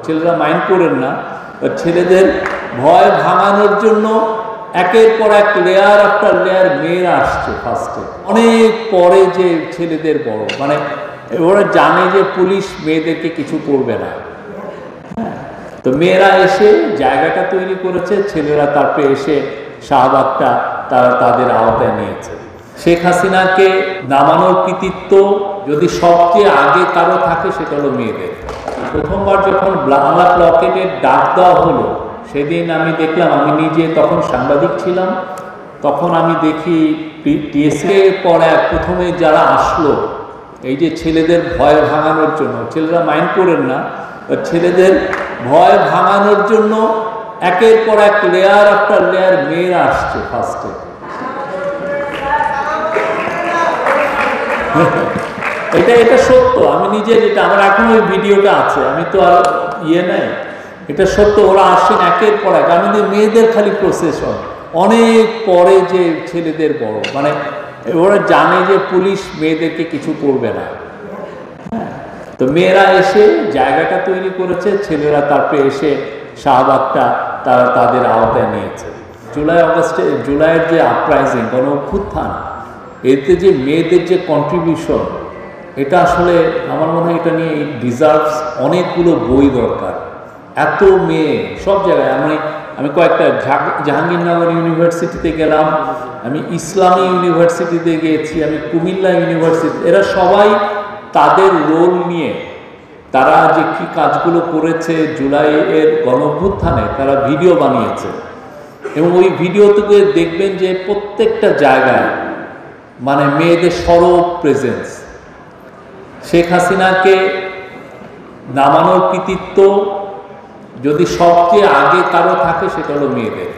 ছেলেরা মাইন্ড করেন না, ছেলেদের ভয় ভাঙানোর জন্য একের পর এক লেয়ার আফটার লেয়ার মেয়েরা আসছে ফার্স্টে, অনেক পরে যে ছেলেদের বড়, মানে ওরা জানে যে পুলিশ মেয়েদেরকে কিছু করবে না। তো মেয়েরা এসে জায়গাটা তৈরি করেছে, ছেলেরা তারপরে এসে শাহবাগটা তারা তাদের আওতায় নিয়েছে। শেখ হাসিনাকে নামানোর কৃতিত্ব যদি সবচেয়ে আগে কারো থাকে সেটা হলো মেয়েদের। প্রথমবার যখন বাংলা ব্লকেটের ডাক দেওয়া হলো সেদিন আমি দেখলাম, আমি নিজে তখন সাংবাদিক ছিলাম, তখন আমি দেখি টিএসএ পর প্রথমে যারা আসলো এই যে ছেলেদের ভয় ভাঙানোর জন্য, ছেলেরা মাইন্ড করেন না, ছেলেদের ভয় ভাঙানোর জন্য একের পর এক লেয়ার আফটার লেয়ার মেয়েরা আসছে ফার্স্টে। এটা সত্য, আমি নিজে, যেটা আমার এখন ওই ভিডিওটা আছে, আমি তো আর নাই, এটা সত্য। ওরা আসেন একের পর এক, আমাদের মেয়েদের খালি প্রসেসন, অনেক পরে যে ছেলেদের বড়, মানে ওরা জানে যে পুলিশ মেয়েদেরকে কিছু করবে না। তো মেয়েরা এসে জায়গাটা তৈরি করেছে, ছেলেরা তারপরে এসে শাহবাগটা তারা তাদের আওতায় নিয়েছে। জুলাইয়ের যে আপরাইজিং, গণ অভ্যুত্থান, এতে যে মেয়েদের যে কন্ট্রিবিউশন, এটা আসলে আমার মনে হয় এটা নিয়ে ডিজার্ভস অনেকগুলো বই দরকার। এত মেয়ে সব জায়গায়, আমি কয়েকটা জাহাঙ্গীরনগর ইউনিভার্সিটিতে গেলাম, আমি ইসলামী ইউনিভার্সিটিতে গিয়েছি, আমি কুমিল্লা ইউনিভার্সিটি, এরা সবাই তাদের রোল নিয়ে তারা যে কি কাজগুলো করেছে জুলাইয়ের গণ অভ্যুত্থানে, তারা ভিডিও বানিয়েছে। এবং ওই ভিডিও থেকে দেখবেন যে প্রত্যেকটা জায়গায় মানে মেয়েদের সরব প্রেজেন্স। শেখ হাসিনাকে নামানোর কৃতিত্ব যদি সবচেয়ে আগে কারো থাকে সেটা হলো মেয়েদের।